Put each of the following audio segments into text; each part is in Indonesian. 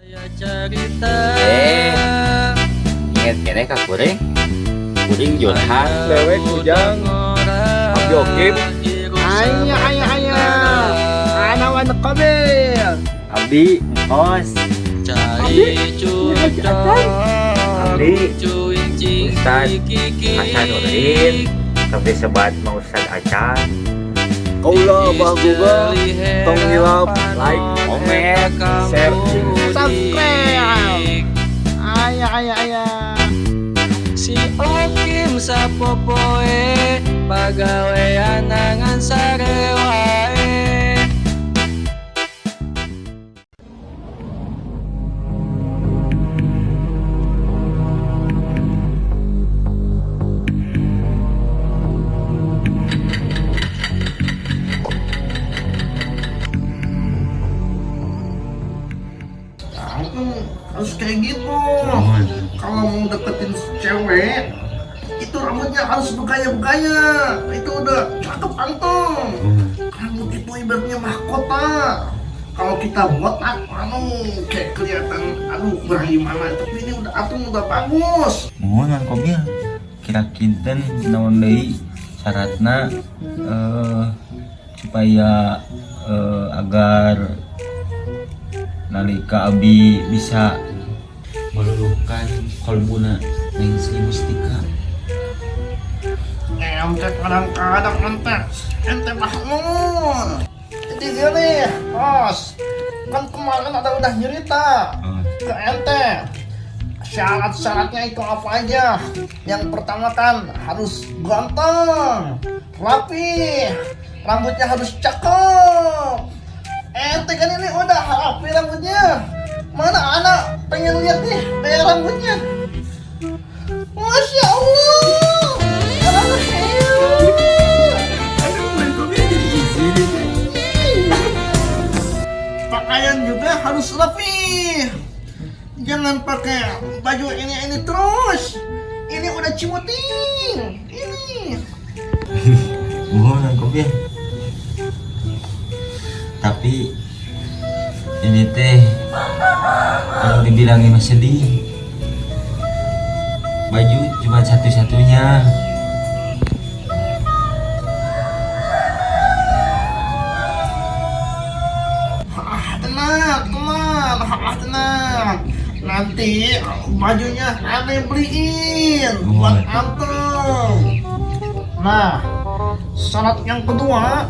Ingat kene ka kuring. Kuring Junhan Lewek Ujang Abdi Okim Aya Anawan Kabil Abdi Os Abdi Ustad Hasanuddin Abdi Sebat Mang Ustad Acan Kaula Bahguga Tong hilap like Comment share Subscribe Aya Si Okim sapopoe pagawean nangan sarewae. Harus kayak gitu. Kalau mau deketin cewek itu rambutnya harus bergaya-gaya. Itu udah cakep antum. Rambut itu ibaratnya mahkota. Kalau kita botak, kayak kelihatan, bagaimana. Tapi ini udah udah bagus. Mohon Mang Kobil kira kinten naon deui syaratna supaya agar nalika Abi bisa meluluhkan kolbuna Neng Sri Mustika. Ente kadang-kadang ente mahmud. Jadi gini, bos. Kan kemarin udah nyerita ke ente. Syarat-syaratnya itu apa aja? Yang pertama kan harus ganteng, rapi, rambutnya harus cakep. Ente kan ini udah rapi rambutnya. Mana anak pengen lihat nih gaya rambutnya. Masya Allah. Pakaian juga harus rapi. Jangan pakai baju ini terus. Ini udah cimuting. Ini. Mohon Mang Kobil. Tapi ini teh kalau dibilangin mah sedih. Baju cuma satu-satunya. Tenang. Nanti bajunya aneh beliin buat antum. Nah, syarat yang kedua,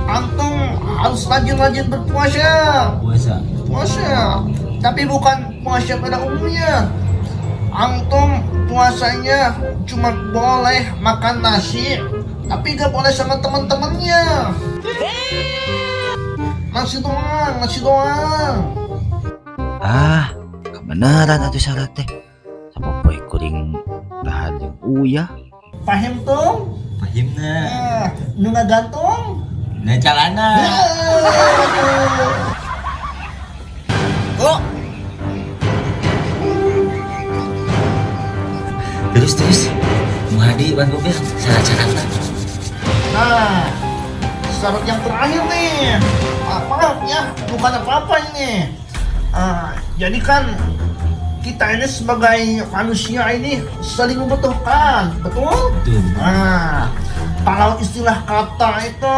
antum harus rajin-rajin berpuasa. Puasa, tapi bukan puasa pada umumnya. Antum puasanya cuma boleh makan nasi, tapi gak boleh sama teman-temannya. Nasi doang. Kebenaran atuh syarat teh. Sapopoe kuring tahan jeung uyah. Paham tuh? Pahimna. Nu gantung? Nah calana. Oh, Terus Muhadi Mang Kobil syarat-syaratna. nah, syarat yang terakhir nih. Maaf ya, bukan apa-apa ini. Jadi kan kita ini sebagai manusia ini saling membutuhkan, betul? Nah, kalau istilah kata itu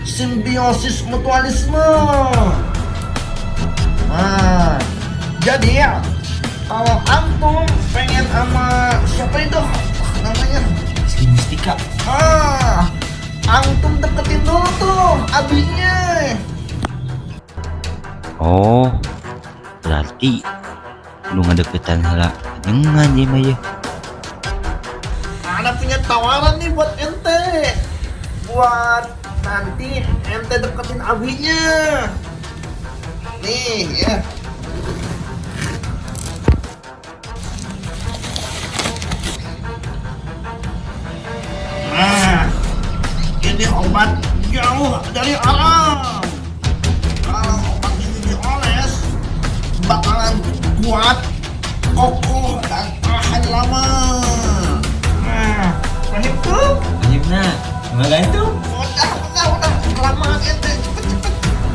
simbiosis mutualisme. Nah, jadi ya, kalau antum pengen sama siapa itu namanya? Sri Mustika. Antum deketin dulu tuh abinya. Oh, berarti lu ngadeketan heula nyengan ieu mah ye. Ana punya tawaran nih buat ente. Buat nanti ente deketin abinya. Nih ya. Nah, ini obat jauh dari alam. Kalau obat ini dioles, bakalan kuat, kokoh, dan tahan lama. Nah, paham tuh? Pahimna. Gantung. Udah, kelamaan ente, cepet.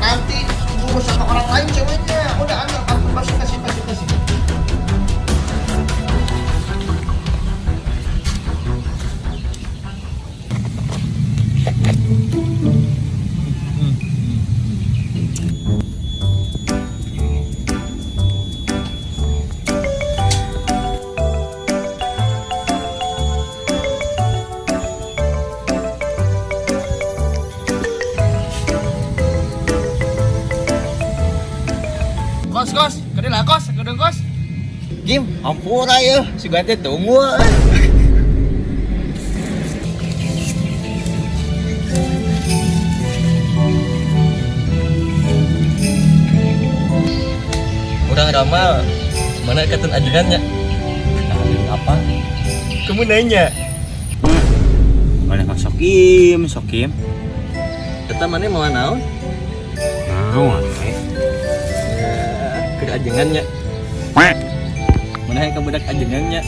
Nanti buru sama orang lain ceweknya. Udah, ambil. Kos, kadang kos. Kim, ampura ya, si gante tunggu. Orang ramal, mana ikatan ajudannya? Apa? Kamu nanya, Mana mah sokim. kata mana mau naon? Naon Ke ajengannya. Mana yang kebudak ajengannya?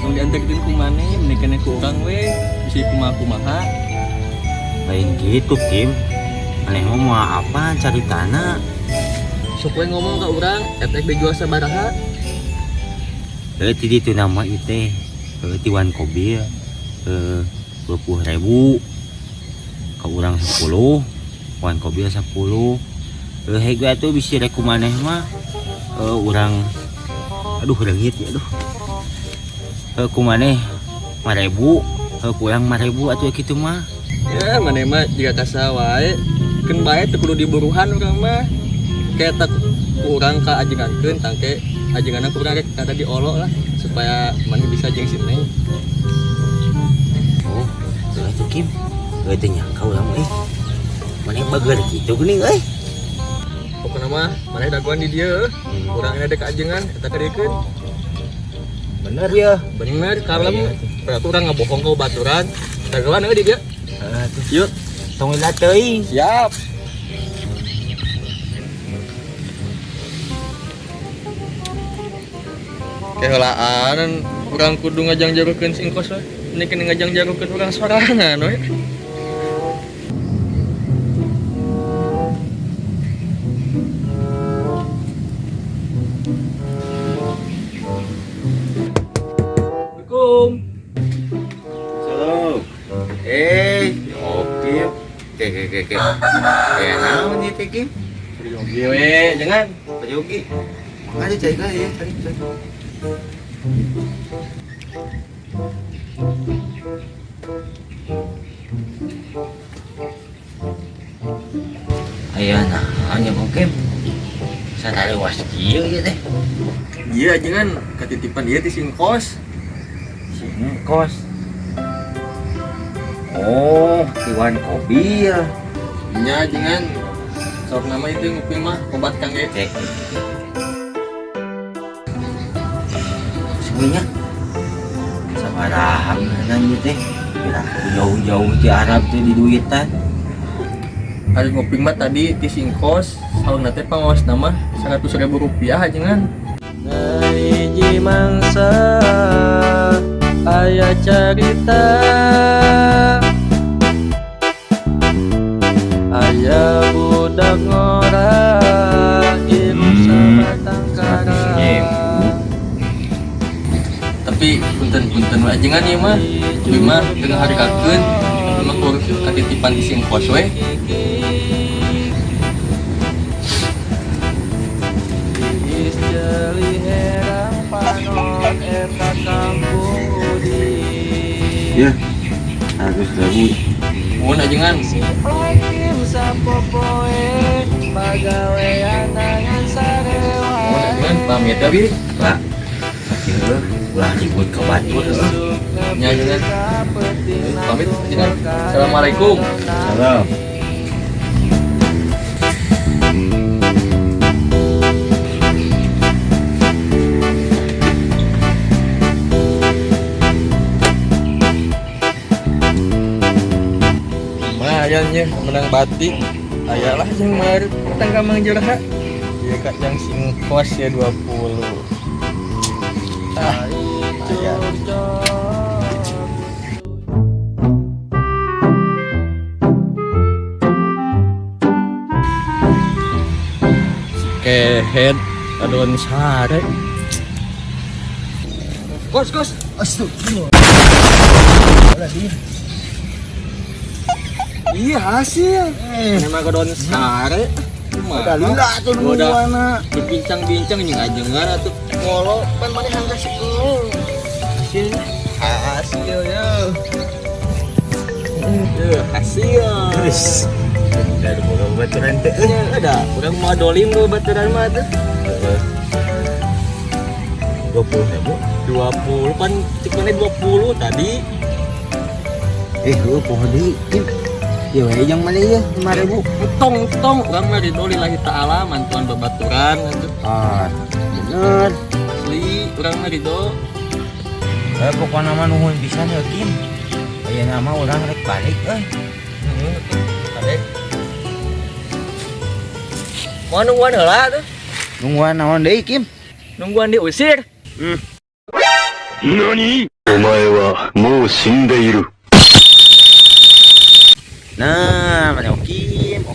Mau diantarkan ku mana? Menikahnya ku orang we, bisa kumaha. lain gitu Kim. Aneh mau apa cari tanah? Sok we ngomong ke orang, efek dijual sabaraha? Ti itu nama itu Tiwan Kobil 20.000 ke urang 10 Wan Kobil 10 hega tuh bisa reku maneh mah urang aduh leungit ya aduh ku maneh 5.000 ku urang 5.000 atuh kitu mah Ya mana mah jika kasa wae, kan bae teu kudu diburuhan urang mah. Kayak tak kurang ka ajengankeun tangke ajenganna kurang rek kada diolok lah supaya mana bisa jeung si Neng. oh itu Kim teu nyangka urang mah maneh bager kitu geuning Pokona mah maneh daguan di dieu, urang ada ka ajengan eta kadeukeun. bener ya Bener kalem, berarti urang ngabohong ka baturan. Daguan di dieu. Yuk, tong ila teuing siap. Kehelaan urang kudu ngajang jarukeun singkos we. Ini kena ngajang jarukeun urang sorangan we. Assalamualaikum. Salam. Oke. Ke. Ya naon ieu teh Kim? Yogi we, jangan. Yogi. Makanya cai ya, cari. Ayo nah, hanya mungkin saya lewas kieu ya teh. Iya, jangan ketitipan dia di singkos. Singkos. Oh, Tiwan Kobil. Nya jangan. Sok nama itu ngopi mah obat Kang Ge. Cek. Sebenarnya sabaraha nanya teh. Kira jauh-jauh di Arab teh di duitan. Hari ngopi mah tadi di singkos, saung nate pangawas nama 100.000 rupiah jangan. Dari Jimangsa aya carita, aya budak ngora ieu sabatang kara. Tapi punten wae jangan ieu mah. Kuwi mah dengan hargakeun mah urus katitipan di singkos we. Ya, 100.000. Mun ajengan mun ajengan pamit ya bi. Pak. Kieu ulah ribut ka batur. Nya ajengan pamit ajengan. Assalamualaikum. Salam. Lumayannya menang batik. Ayalah yang mari tangga Mang Jeraha. Dia kak yang singkos ya 20. Ayah. Kehead adon sare. Kos. Iya hasil. Memang kedon sare. Udah lila tuh nungguana. Berbincang-bincang yang ngajengan atuh ngolo pan maneh hangga si hasil ya. Hasil. Enggak ada boga baturan teh. Ya ada, orang mau dolim tuh baturan mah tuh. 20.000. 20 kan cik mana 20 tadi. Pohon deui, Kim. Ya we yang mana ya 5.000. Tong orang mah ridho lillahi ta'ala mantuan babaturan atuh. Bener. Asli orang mah ridho. Pokoknya mah nuhun pisan ya, Kim. Aya nama urang rek balik euy. Ade. Mau nungguan heula tuh. Nungguan naon deui, Kim? Nungguan diusir. 何お前はもう死んでいる。 Nah, mana Kim?